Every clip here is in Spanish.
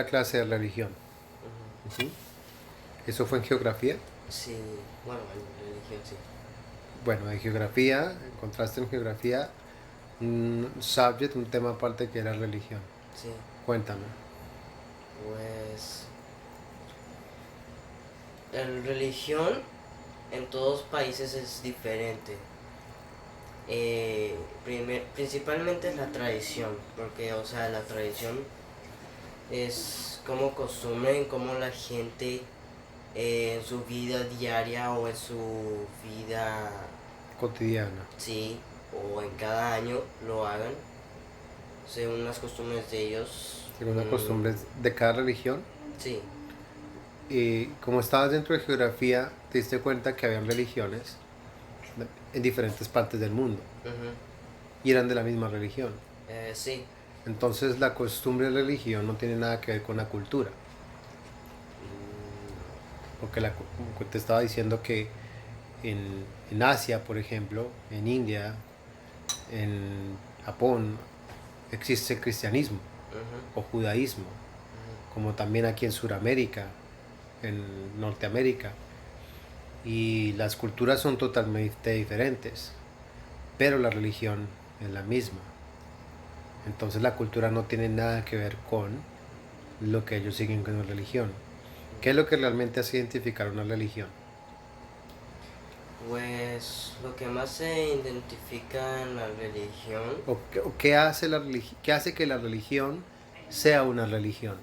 clase de religión. Ujú. Ujú. ¿Eso fue en geografía? Sí, bueno, en religión sí. Bueno, de geografía, encontraste en geografía un subject, un tema aparte que era religión. Sí, Cuéntame. pues la religión en todos países es diferente. Principalmente es la tradición, porque, o sea, la tradición es como costumbre en cómo la gente en su vida diaria o en su vida, Cotidiana. sí, o en cada año lo hagan, según las costumbres de ellos. Según las costumbres de cada religión. Sí, Y como estabas dentro de geografía, te diste cuenta que habían religiones en diferentes partes del mundo ujú, y eran de la misma religión. sí, Entonces la costumbre de religión no tiene nada que ver con la cultura. Porque como te estaba diciendo que en Asia, por ejemplo, en India, en Japón, existe el cristianismo ujú, o judaísmo, ujú, como también aquí en Sudamérica, en Norteamérica. Y las culturas son totalmente diferentes, pero la religión es la misma. Entonces la cultura no tiene nada que ver con lo que ellos siguen con la religión. ¿Qué es lo que realmente hace identificar una religión? pues lo que más se identifica en la religión, ¿O qué hace, qué hace que la religión sea una religión?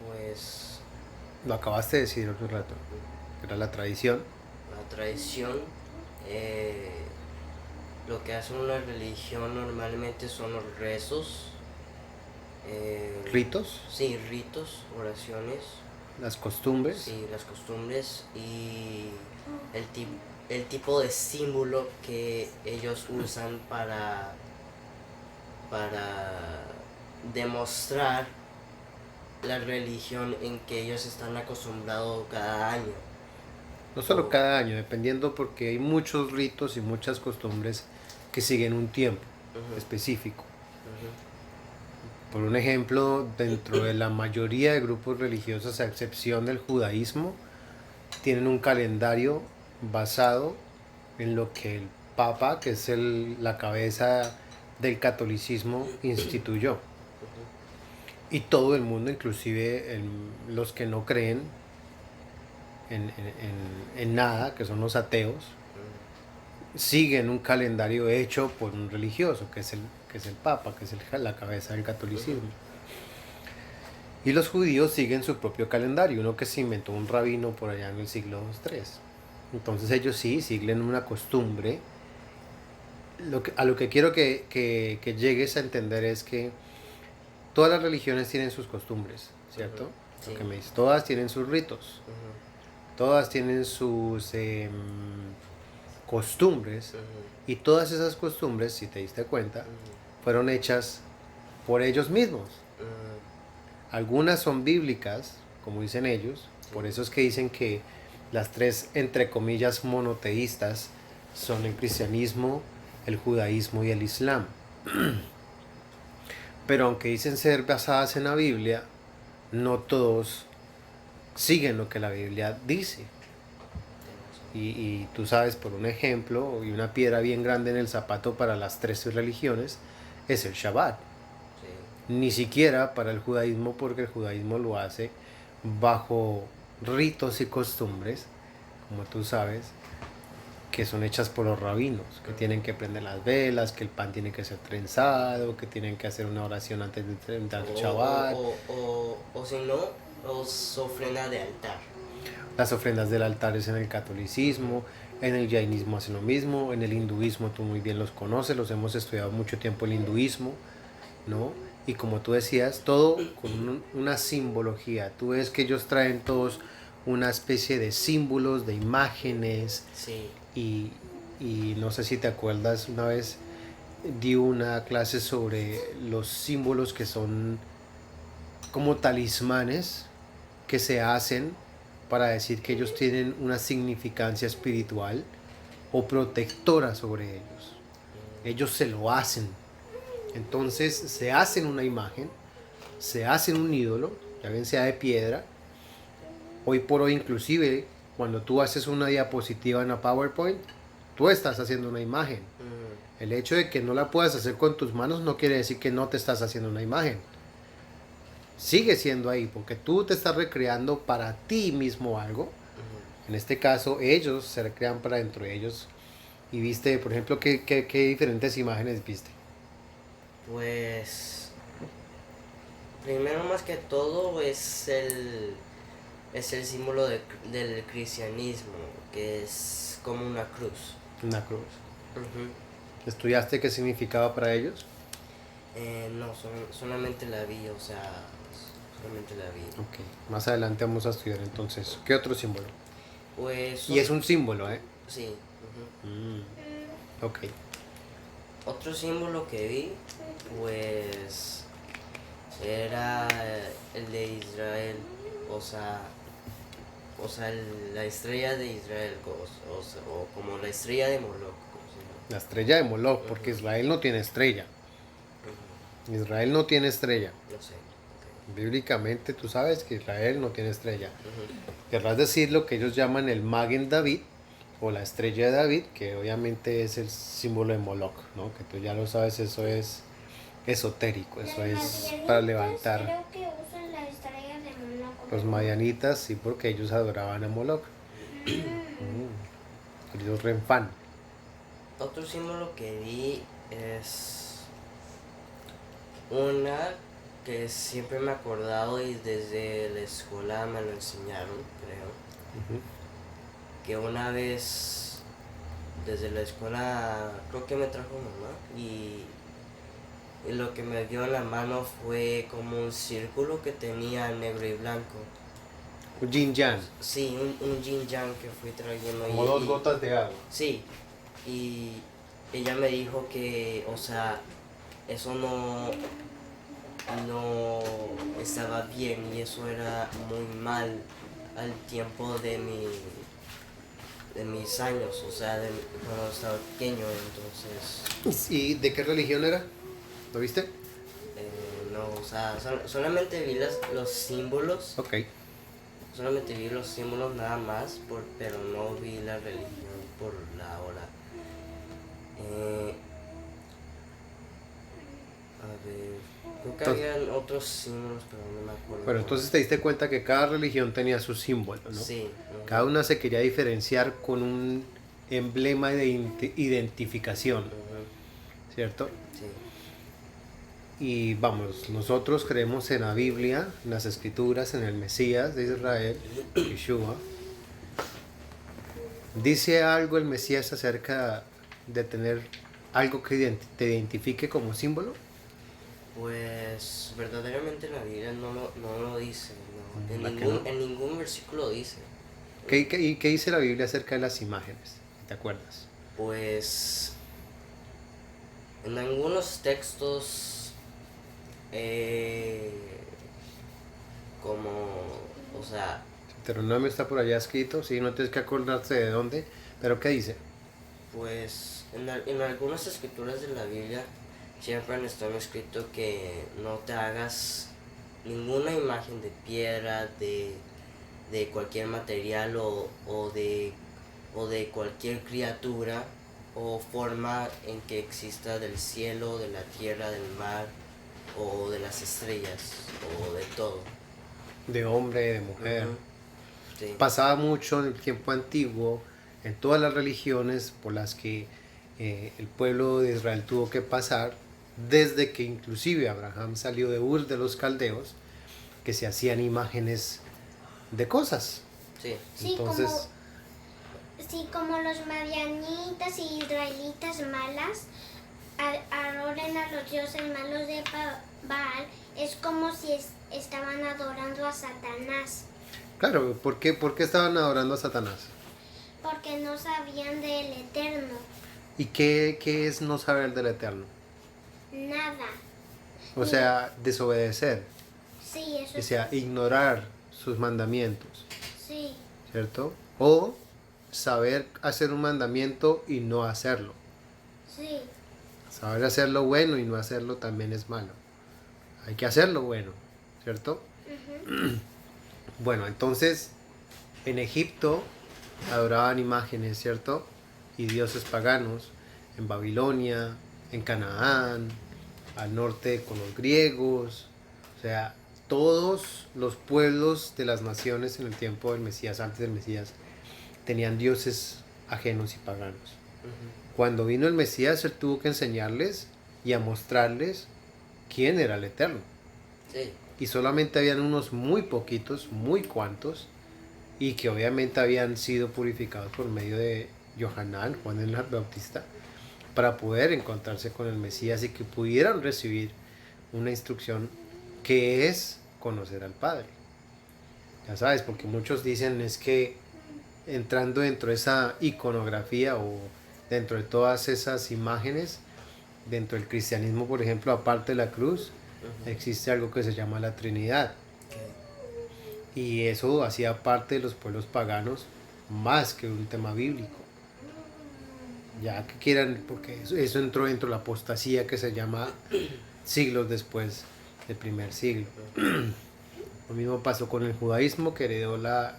pues Lo acabaste de decir hace un rato, que era la tradición, la tradición, eh, lo que hace una religión normalmente son los rezos, eh, ritos, sí, ritos, oraciones, las costumbres. sí, las costumbres y el, el tipo de símbolo que ellos usan para demostrar la religión en que ellos están acostumbrados cada año. No solo O, cada año, dependiendo porque hay muchos ritos y muchas costumbres que siguen un tiempo ujú, específico. ujú, Por un ejemplo, dentro de la mayoría de grupos religiosos, a excepción del judaísmo, tienen un calendario basado en lo que el Papa, que es la cabeza del catolicismo, instituyó. ujú, Y todo el mundo, inclusive los que no creen en nada, que son los ateos, siguen un calendario hecho por un religioso, que es el Papa, que es la cabeza del ujú, catolicismo. Y los judíos siguen su propio calendario, uno que se inventó un rabino por allá en el siglo III. Entonces ellos sí siguen una costumbre. A lo que quiero que llegues a entender es que todas las religiones tienen sus costumbres, ujú, ¿cierto? Lo sí, que me dices, todas tienen sus ritos, ujú, todas tienen sus costumbres, ujú, y todas esas costumbres, si te diste cuenta, ujú, fueron hechas por ellos mismos. ujú, Algunas son bíblicas, como dicen ellos, sí, por eso es que dicen que las tres, entre comillas, monoteístas son el cristianismo, el judaísmo y el islam. Pero aunque dicen ser basadas en la Biblia, no todos siguen lo que la Biblia dice. tienes razón. Y tú sabes, por un ejemplo, y una piedra bien grande en el zapato para las tres religiones, es el Shabbat. Sí, Ni siquiera para el judaísmo, porque el judaísmo lo hace bajo ritos y costumbres, como tú sabes, que son hechas por los rabinos, que ujú. tienen que prender las velas, que el pan tiene que ser trenzado, que tienen que hacer una oración antes de entrar el Shabbat. O si no, los ofrenda de altar. Las ofrendas del altar es en el Ujú, catolicismo, en el jainismo hace lo mismo, en el hinduismo tú muy bien los conoces, los hemos estudiado mucho tiempo el hinduismo, ¿no? Y como tú decías, todo con una simbología. Tú ves que ellos traen todos una especie de símbolos, de imágenes, sí, y, y no sé si te acuerdas, una vez di una clase sobre los símbolos que son como talismanes que se hacen para decir que ellos tienen una significancia espiritual o protectora sobre ellos. mm, Ellos se lo hacen. Entonces se hacen una imagen, se hacen un ídolo, ya bien sea de piedra. Hoy por hoy inclusive cuando tú haces una diapositiva en la PowerPoint, tú estás haciendo una imagen. El hecho de que no la puedas hacer con tus manos no quiere decir que no te estás haciendo una imagen. Sigue siendo ahí porque tú te estás recreando para ti mismo algo. En este caso ellos se recrean para dentro de ellos. Y viste, por ejemplo, ¿qué diferentes imágenes viste? Pues primero más que todo es el símbolo del cristianismo, que es como una cruz. Una cruz. Ujú. ¿Estudiaste qué significaba para ellos? No, solamente la vi, o sea, solamente la vi. Ok, más adelante vamos a estudiar entonces. ¿Qué otro símbolo? Pues Y es un símbolo, ¿eh? sí. Ujú. Ok. Otro símbolo que vi, pues era el de Israel, la estrella de Israel, o como la estrella de Moloch, como se llama. La estrella de Moloch, porque Israel no tiene estrella. Ujú. Israel no tiene estrella. No sé. Ok. Bíblicamente tú sabes que Israel no tiene estrella. Ujú. Querrás decir lo que ellos llaman el Magen David o la estrella de David, que obviamente es el símbolo de Moloch, ¿no? Que tú ya lo sabes, eso es esotérico, eso es para levantar. Creo que usan la estrella de Mónaco. Los madianitas, sí, porque ellos adoraban a Moloch. Ellos renfan. Otro símbolo que vi es una que siempre me he acordado y desde la escuela me lo enseñaron, creo. Que una vez desde la escuela creo que me trajo mamá y lo que me dio en la mano fue como un círculo que tenía negro y blanco. Un yin yang, Sí, un yin yang que fui trayendo. como dos gotas de agua. Sí, y ella me dijo que, o sea, eso no estaba bien y eso era muy mal al tiempo de mis años, o sea, cuando estaba pequeño, entonces, ¿Y de qué religión era? ¿Lo viste? no, o sea, solamente vi los símbolos, Ok. solamente vi los símbolos nada más, pero no vi la religión por la hora. A ver, creo que Entonces, habían otros símbolos, pero no me acuerdo. pero entonces te diste cuenta que cada religión tenía su símbolo, ¿no? Sí. Cada una se quería diferenciar con un emblema de identificación, Ujú. ¿cierto? Sí. Y vamos, nosotros creemos en la Biblia, en las escrituras, en el Mesías de Israel, Yeshua. ¿Dice algo el Mesías acerca de tener algo que te identifique como símbolo? Pues verdaderamente la Biblia no lo dice, no. ¿A que no? En ningún versículo dice. ¿Qué dice la Biblia acerca de las imágenes? ¿Te acuerdas? Pues en algunos textos, como, o sea, Deuteronomio está por allá escrito, sí, no tienes que acordarte de dónde, pero ¿qué dice? pues en algunas escrituras de la Biblia siempre han estado escrito que no te hagas ninguna imagen de piedra, de cualquier material o de cualquier criatura o forma en que exista del cielo, de la tierra, del mar o de las estrellas o de todo. De hombre, de mujer. Ujú. Sí. Pasaba mucho en el tiempo antiguo, en todas las religiones por las que el pueblo de Israel tuvo que pasar, desde que inclusive Abraham salió de Ur de los Caldeos, que se hacían imágenes de cosas. Sí. Sí, Entonces, como los madianitas y israelitas malas adoran a los dioses malos de Baal, es como si estaban adorando a Satanás, claro, por qué estaban adorando a Satanás? porque no sabían del Eterno, ¿Y qué es no saber del Eterno? nada. O sea, desobedecer, Sí, eso o sea, ignorar sus mandamientos, sí, ¿cierto? O saber hacer un mandamiento y no hacerlo. sí, Saber hacer lo bueno y no hacerlo también es malo. Hay que hacer lo bueno, ¿cierto? Ujú. Bueno, entonces en Egipto adoraban imágenes, ¿cierto? Y dioses paganos. En Babilonia, en Canaán, al norte con los griegos. O sea, todos los pueblos de las naciones en el tiempo del Mesías, antes del Mesías, tenían dioses ajenos y paganos. Ujú. Cuando vino el Mesías, él tuvo que enseñarles y a mostrarles quién era el Eterno. Sí. Y solamente habían unos muy poquitos, muy cuantos, y que obviamente habían sido purificados por medio de Yohanan, Juan el Bautista, para poder encontrarse con el Mesías y que pudieran recibir una instrucción que es conocer al Padre. Ya sabes, porque muchos dicen es que entrando dentro de esa iconografía o dentro de todas esas imágenes, dentro del cristianismo, por ejemplo, aparte de la cruz, Ujú. existe algo que se llama la Trinidad. Y eso hacía parte de los pueblos paganos más que un tema bíblico. Ya que quieran, porque eso entró dentro de la apostasía que se llama siglos después del primer siglo. Lo mismo pasó con el judaísmo, que heredó la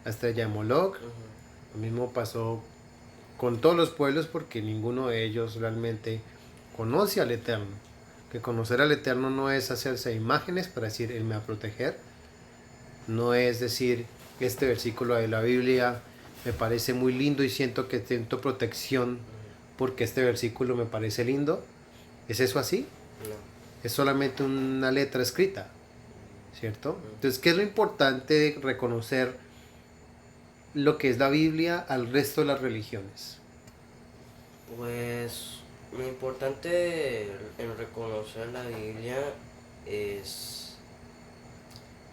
estrella de Moloch. Ujú. Lo mismo pasó con todos los pueblos, porque ninguno de ellos realmente conoce al Eterno. Que conocer al Eterno no es hacerse imágenes para decir, Él me va a proteger. No es decir, este versículo de la Biblia me parece muy lindo y siento que siento protección porque este versículo me parece lindo. ¿Es eso así? No. Es solamente una letra escrita, ¿cierto? Entonces, ¿qué es lo importante de reconocer lo que es la Biblia al resto de las religiones? Pues lo importante en reconocer la Biblia es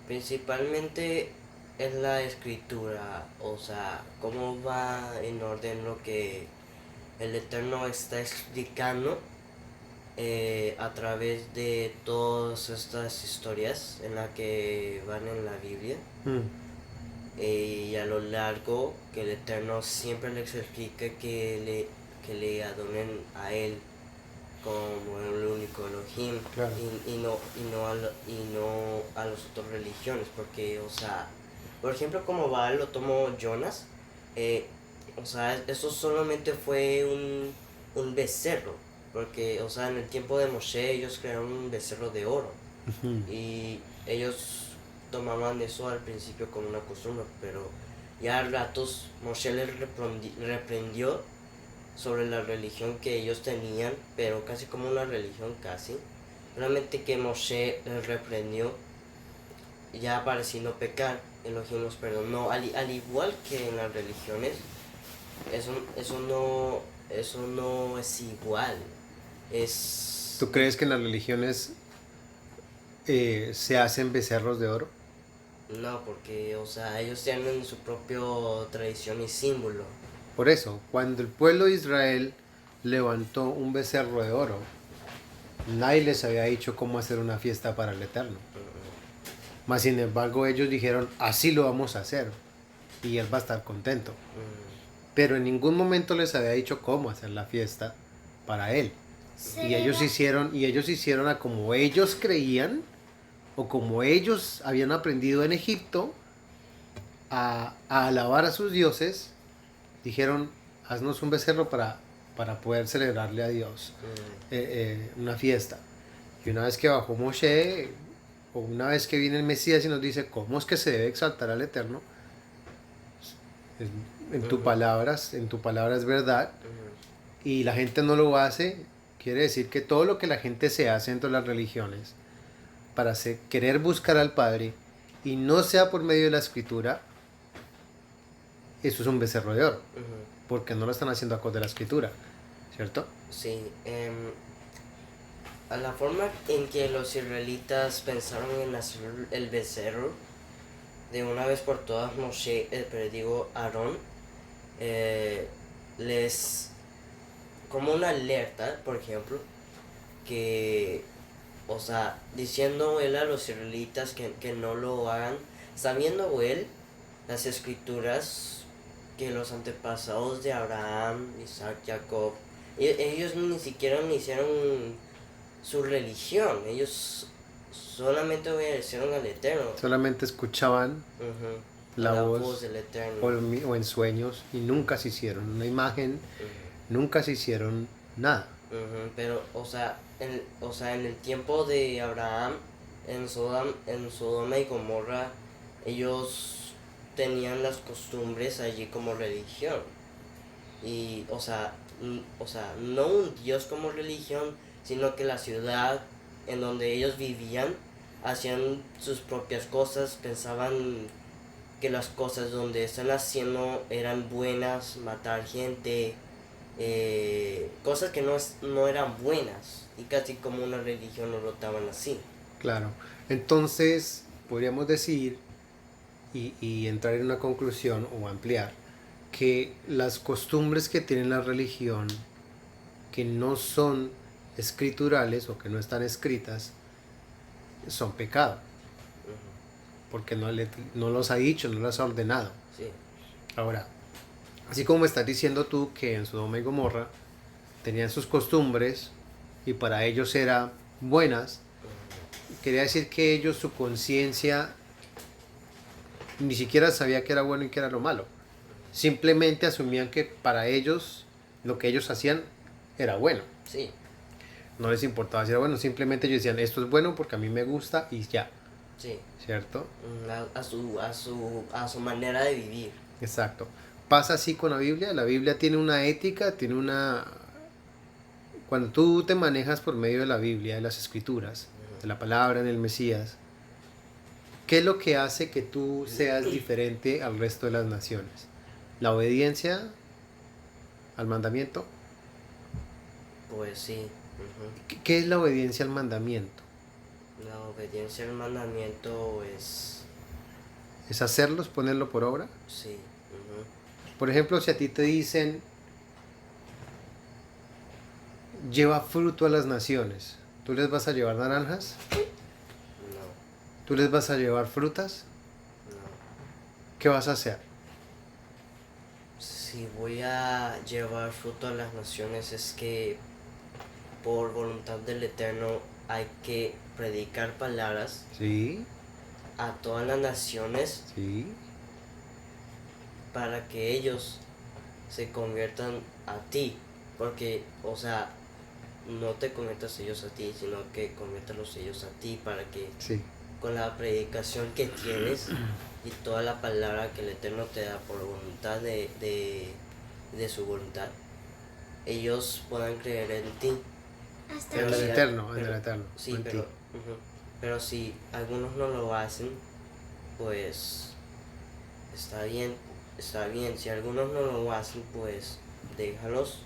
principalmente es la escritura, o sea, cómo va en orden lo que el Eterno está explicando a través de todas estas historias en las que van en la Biblia. Mm, Y a lo largo que el Eterno siempre les explica que le adoren a Él como el único Elohim claro. y no a las otras religiones, porque, o sea, por ejemplo, como Baal lo tomó Jonas, o sea, eso solamente fue un becerro, porque, o sea, en el tiempo de Moshe ellos crearon un becerro de oro Ujú. y ellos tomaban eso al principio como una costumbre, pero ya a ratos Moshe les reprendió sobre la religión que ellos tenían, pero casi como una religión casi. Solamente que Moshe les reprendió, ya pareciendo pecar, Elohim los perdonó. Al igual que en las religiones, eso no es igual. Es... ¿Tú crees que en las religiones se hacen becerros de oro? No, porque, o sea, ellos tienen su propia tradición y símbolo. Por eso, cuando el pueblo de Israel levantó un becerro de oro, nadie les había dicho cómo hacer una fiesta para el Eterno. Mas sin embargo ellos dijeron, así lo vamos a hacer. Y él va a estar contento. Pero en ningún momento les había dicho cómo hacer la fiesta para él. Y ellos hicieron a como ellos creían o como ellos habían aprendido en Egipto a alabar a sus dioses. Dijeron, haznos un becerro para poder celebrarle a Dios una fiesta. Y una vez que bajó Moshe, o una vez que viene el Mesías y nos dice cómo es que se debe exaltar al Eterno, en tu palabra es verdad, y la gente no lo hace, quiere decir que todo lo que la gente se hace dentro de las religiones para querer buscar al Padre y no sea por medio de la escritura, eso es un becerro de oro, porque no lo están haciendo acorde a la escritura, ¿cierto? Sí, a la forma en que los israelitas pensaron en hacer el becerro, de una vez por todas Moshe, pero digo Aarón, les como una alerta, por ejemplo, que, o sea, diciendo él a los israelitas que no lo hagan, sabiendo él las escrituras que los antepasados de Abraham, Isaac, Jacob, ellos ni siquiera hicieron su religión, ellos solamente obedecieron al Eterno. Solamente escuchaban Ujú. la voz del Eterno. o en sueños y nunca se hicieron una imagen, Ujú. nunca se hicieron nada. Ujú. Pero, o sea, en el tiempo de Abraham, en Sodoma y Gomorra, ellos tenían las costumbres allí como religión. Y, o sea, no un Dios como religión, sino que la ciudad en donde ellos vivían hacían sus propias cosas, pensaban que las cosas donde están haciendo eran buenas, matar gente, cosas que no eran buenas, y casi como una religión lo rotaban así. Claro. Entonces, podríamos decir y entrar en una conclusión o ampliar que las costumbres que tiene la religión que no son escriturales o que no están escritas son pecado, Ujú. porque no los ha dicho, no los ha ordenado. Sí. Ahora, así como estás diciendo tú que en Sodoma y Gomorra tenían sus costumbres y para ellos eran buenas, Ujú. quería decir que ellos, su conciencia, ni siquiera sabía que era bueno y que era lo malo. Simplemente asumían que para ellos lo que ellos hacían era bueno. Sí. No les importaba si era bueno, simplemente ellos decían esto es bueno porque a mí me gusta y ya, Sí. ¿cierto? A su manera de vivir. Exacto. Pasa así con la Biblia tiene una ética, tiene una... Cuando tú te manejas por medio de la Biblia, de las escrituras, de la palabra, en el Mesías, ¿qué es lo que hace que tú seas diferente al resto de las naciones? La obediencia al mandamiento. Pues sí. Ujú. ¿Qué es la obediencia al mandamiento? La obediencia al mandamiento es... ¿Es hacerlos, ponerlo por obra? Sí. Ujú. Por ejemplo, si a ti te dicen, lleva fruto a las naciones, ¿tú les vas a llevar naranjas? No. ¿Tú les vas a llevar frutas? No. ¿Qué vas a hacer? Si voy a llevar fruto a las naciones es que por voluntad del Eterno hay que predicar palabras Sí, a todas las naciones sí, para que ellos se conviertan a ti. Porque, o sea, no te conviertas ellos a ti, sino que conviértalos ellos a ti para que sí. con la predicación que tienes y toda la palabra que el Eterno te da por voluntad de su voluntad, ellos puedan creer en ti. Hasta En el que Eterno, en el Eterno. Sí, en pero, ti. ujú, pero si algunos no lo hacen, pues está bien, está bien. Si algunos no lo hacen, pues déjalos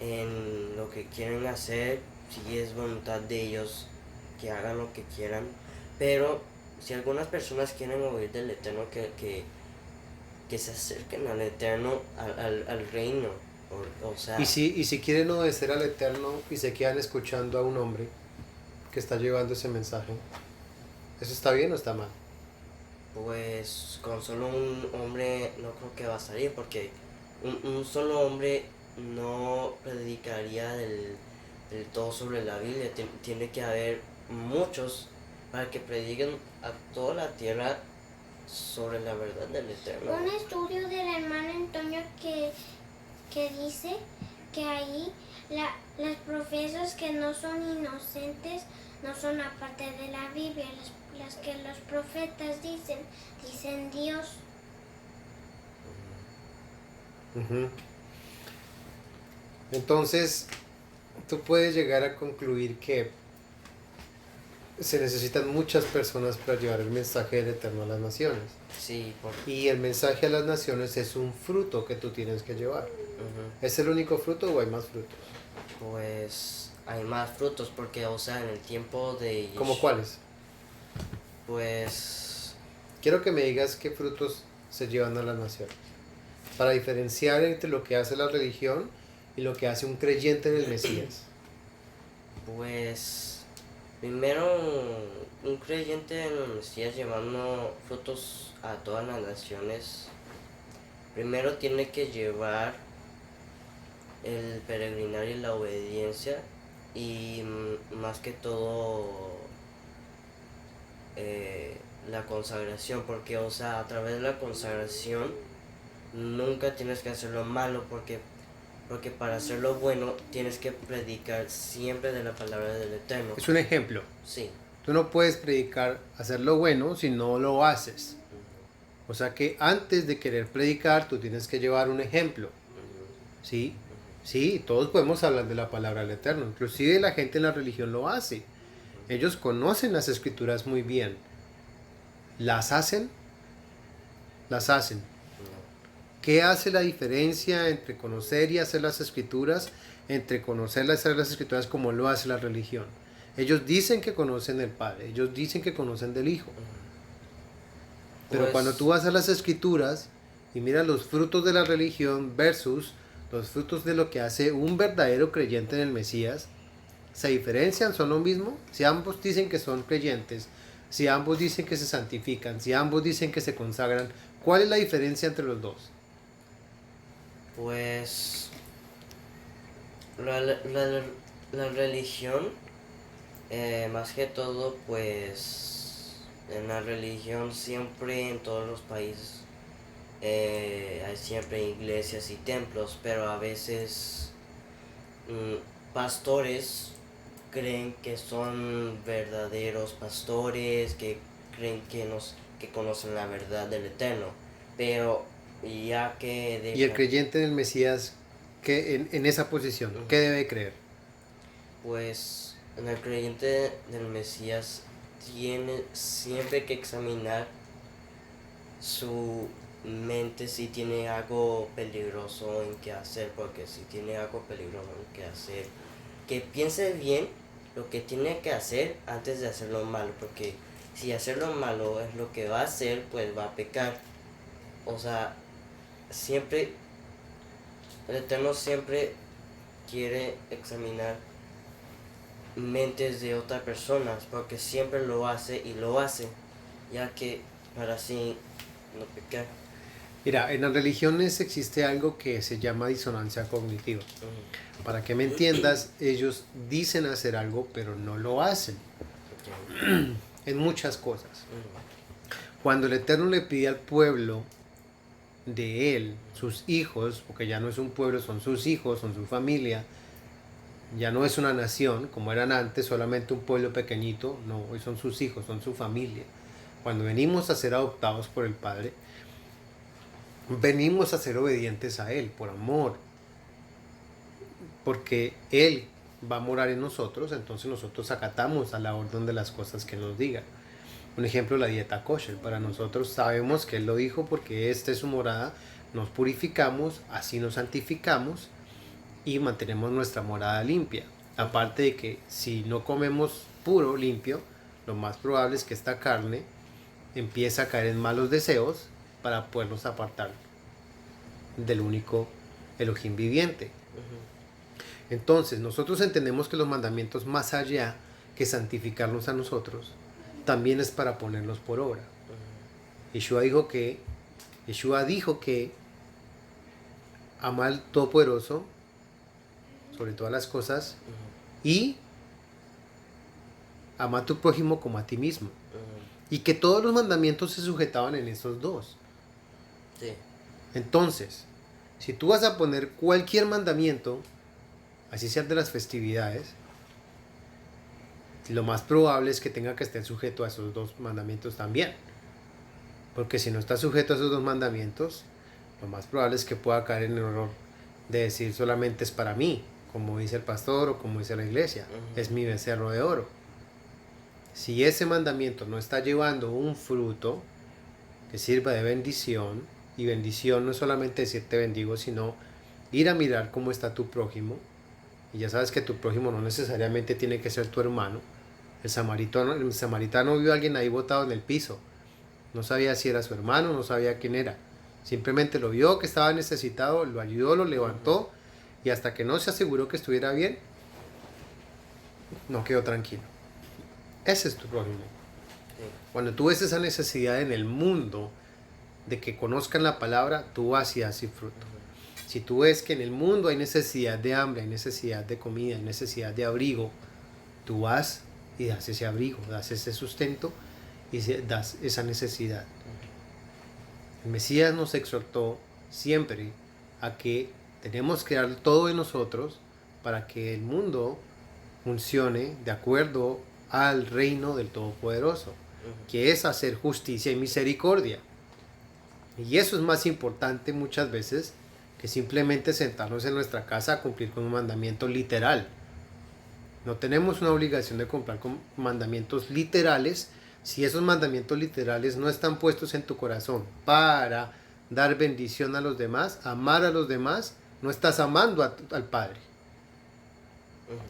en lo que quieren hacer, si es voluntad de ellos que hagan lo que quieran. Pero si algunas personas quieren oír del Eterno, que se acerquen al Eterno, al reino. O sea, Y si quieren obedecer al Eterno y se quedan escuchando a un hombre que está llevando ese mensaje, ¿eso está bien o está mal? pues con solo un hombre no creo que bastaría, porque un solo hombre no predicaría del todo sobre la Biblia. Tiene que haber muchos para que prediquen a toda la tierra sobre la verdad del Eterno. un estudio del hermano Antonio que dice que ahí las profesas que no son inocentes no son aparte de la Biblia, las que los profetas dicen Dios. Ujú. Entonces, tú puedes llegar a concluir que se necesitan muchas personas para llevar el mensaje del Eterno a las naciones. Sí, Y el mensaje a las naciones es un fruto que tú tienes que llevar. ujú. ¿Es el único fruto o hay más frutos? Pues hay más frutos, porque, o sea, en el tiempo de ¿Cómo Yeshua, cuáles? pues Quiero que me digas qué frutos se llevan a las naciones. Para diferenciar entre lo que hace la religión y lo que hace un creyente en el Mesías. Pues primero un creyente en el Mesías llevando frutos a todas las naciones, primero tiene que llevar el peregrinar y la obediencia, y más que todo la consagración, porque, o sea, a través de la consagración nunca tienes que hacer lo malo, porque para hacer lo bueno tienes que predicar siempre de la palabra del Eterno. Es un ejemplo. Sí. Tú no puedes predicar hacer lo bueno si no lo haces. O sea que antes de querer predicar, tú tienes que llevar un ejemplo. ¿Sí? Sí, todos podemos hablar de la palabra del Eterno. Inclusive la gente en la religión lo hace. Ellos conocen las escrituras muy bien. ¿Las hacen? Las hacen. ¿Qué hace la diferencia entre conocer y hacer las escrituras? Entre conocer y hacer las escrituras como lo hace la religión. Ellos dicen que conocen del Padre. Ellos dicen que conocen del Hijo. Pero Pues, cuando tú vas a las escrituras y miras los frutos de la religión versus los frutos de lo que hace un verdadero creyente en el Mesías, ¿se diferencian? ¿Son lo mismo? Si ambos dicen que son creyentes, si ambos dicen que se santifican, si ambos dicen que se consagran, ¿cuál es la diferencia entre los dos? pues la religión, más que todo, pues en la religión siempre en todos los países hay siempre iglesias y templos, pero a veces pastores creen que son verdaderos pastores, que creen que conocen la verdad del Eterno, pero ya que Y el creyente en el Mesías, en esa posición, ¿qué debe creer? pues en el creyente del Mesías tiene siempre que examinar su mente si tiene algo peligroso en que hacer, porque si tiene algo peligroso en que hacer, que piense bien lo que tiene que hacer antes de hacer lo malo, porque si hacer lo malo es lo que va a hacer, pues va a pecar. O sea, siempre, el Eterno siempre quiere examinar mentes de otras personas, porque siempre lo hace y lo hace, ya que para así no pecar. Mira, en las religiones existe algo que se llama disonancia cognitiva. Para que me entiendas, ellos dicen hacer algo, pero no lo hacen. Okay. En muchas cosas. Cuando el Eterno le pide al pueblo de él, sus hijos, porque ya no es un pueblo, son sus hijos, son su familia, ya no es una nación, como eran antes, solamente un pueblo pequeñito, no, hoy son sus hijos, son su familia. Cuando venimos a ser adoptados por el Padre, venimos a ser obedientes a Él, por amor, porque Él va a morar en nosotros, entonces nosotros acatamos a la orden de las cosas que nos diga. Un ejemplo, la dieta kosher. Para nosotros sabemos que Él lo dijo porque esta es su morada, nos purificamos, así nos santificamos y mantenemos nuestra morada limpia. Aparte de que si no comemos puro, limpio, lo más probable es que esta carne empiece a caer en malos deseos para podernos apartar del único Elohim viviente. Entonces, nosotros entendemos que los mandamientos, más allá que santificarnos a nosotros, también es para ponerlos por obra. Yeshua dijo que ama al Todopoderoso sobre todas las cosas y ama a tu prójimo como a ti mismo. Y que todos los mandamientos se sujetaban en estos dos. Sí. Entonces, si tú vas a poner cualquier mandamiento, así sea de las festividades, lo más probable es que tenga que estar sujeto a esos dos mandamientos también. Porque si no está sujeto a esos dos mandamientos, lo más probable es que pueda caer en el error de decir solamente es para mí, como dice el pastor o como dice la iglesia, es mi becerro de oro. Si ese mandamiento no está llevando un fruto que sirva de bendición, y bendición no es solamente decir te bendigo, sino ir a mirar cómo está tu prójimo, y ya sabes que tu prójimo no necesariamente tiene que ser tu hermano. El samaritano vio a alguien ahí botado en el piso, no sabía si era su hermano, no sabía quién era, simplemente lo vio que estaba necesitado, lo ayudó, lo levantó, y hasta que no se aseguró que estuviera bien, no quedó tranquilo. Ese es tu prójimo. Sí. Cuando tú ves esa necesidad en el mundo de que conozcan la palabra, tú vas y das fruto. Si tú ves que en el mundo hay necesidad de hambre, hay necesidad de comida, hay necesidad de abrigo, tú vas y das ese abrigo, das ese sustento y se das esa necesidad. El Mesías nos exhortó siempre a que tenemos que dar todo de nosotros para que el mundo funcione de acuerdo al reino del Todopoderoso, que es hacer justicia y misericordia. Y eso es más importante muchas veces que simplemente sentarnos en nuestra casa a cumplir con un mandamiento literal. No tenemos una obligación de cumplir con mandamientos literales si esos mandamientos literales no están puestos en tu corazón para dar bendición a los demás, amar a los demás. No estás amando al Padre.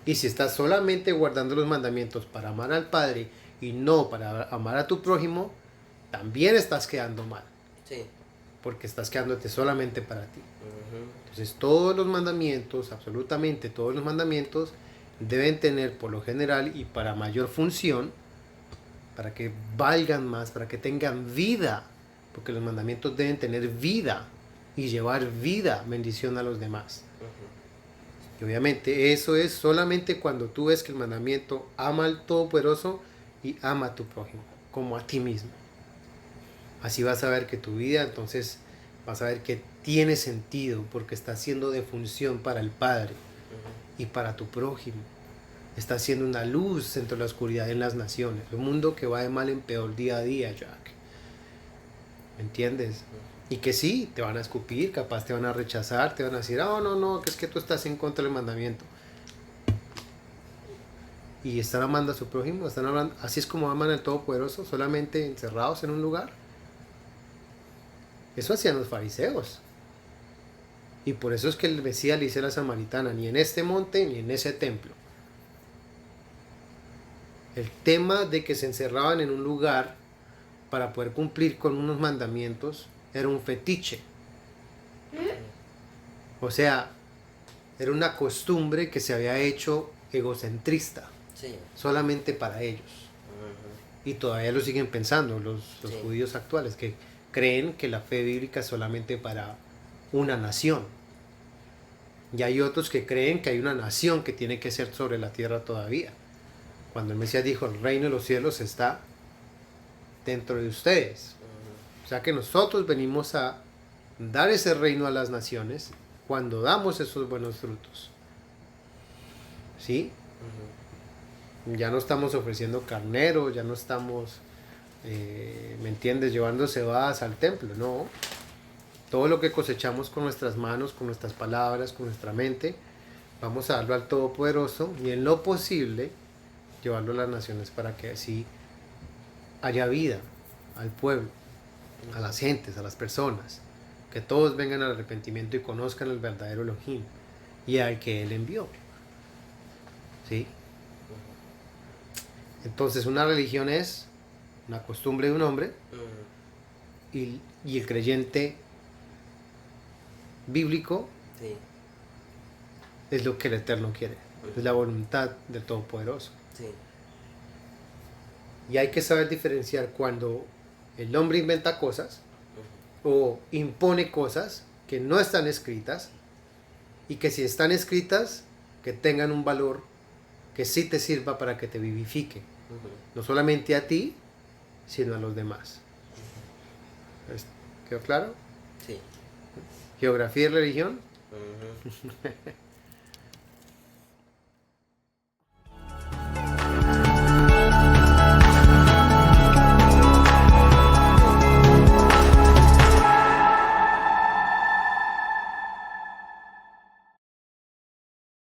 Y si estás solamente guardando los mandamientos para amar al Padre y no para amar a tu prójimo, también estás quedando mal. Sí. Porque estás quedándote solamente para ti. Entonces todos los mandamientos, absolutamente todos los mandamientos, deben tener por lo general y para mayor función, para que valgan más, para que tengan vida, porque los mandamientos deben tener vida y llevar vida, bendición a los demás. Y obviamente eso es solamente cuando tú ves que el mandamiento ama al Todopoderoso y ama a tu prójimo, como a ti mismo. Así vas a ver que tu vida, entonces, vas a ver que tiene sentido porque está siendo de función para el Padre y para tu prójimo. Está siendo una luz entre la oscuridad en las naciones. Un mundo que va de mal en peor día a día, Jack. ¿Me entiendes? Y que sí, te van a escupir, capaz te van a rechazar, te van a decir, oh, no, que es que tú estás en contra del mandamiento. Y están amando a su prójimo, están hablando, así es como aman al Todopoderoso, solamente encerrados en un lugar. Eso hacían los fariseos. Y por eso es que el Mesías le dice a la samaritana, ni en este monte ni en ese templo. El tema de que se encerraban en un lugar para poder cumplir con unos mandamientos era un fetiche. O sea, era una costumbre que se había hecho egocentrista, Sí. solamente para ellos. Y todavía lo siguen pensando los Sí. judíos actuales, que creen que la fe bíblica es solamente para una nación. Y hay otros que creen que hay una nación que tiene que ser sobre la tierra todavía. Cuando el Mesías dijo, el reino de los cielos está dentro de ustedes. O sea que nosotros venimos a dar ese reino a las naciones cuando damos esos buenos frutos. ¿Sí? Ya no estamos ofreciendo carnero, ya no estamos, ¿me entiendes?, llevando cebadas al templo, no. Todo lo que cosechamos con nuestras manos, con nuestras palabras, con nuestra mente, vamos a darlo al Todopoderoso y en lo posible llevarlo a las naciones para que así haya vida al pueblo, a las gentes, a las personas, que todos vengan al arrepentimiento y conozcan el verdadero Elohim y al que Él envió. ¿Sí? Entonces una religión es una costumbre de un hombre y el creyente bíblico Sí. es lo que el Eterno quiere, es la voluntad del Todopoderoso. Sí. Y hay que saber diferenciar cuando el hombre inventa cosas o impone cosas que no están escritas y que si están escritas, que tengan un valor que sí te sirva para que te vivifique. No solamente a ti, sino a los demás. ¿Quedó claro? Sí. Geografía y religión.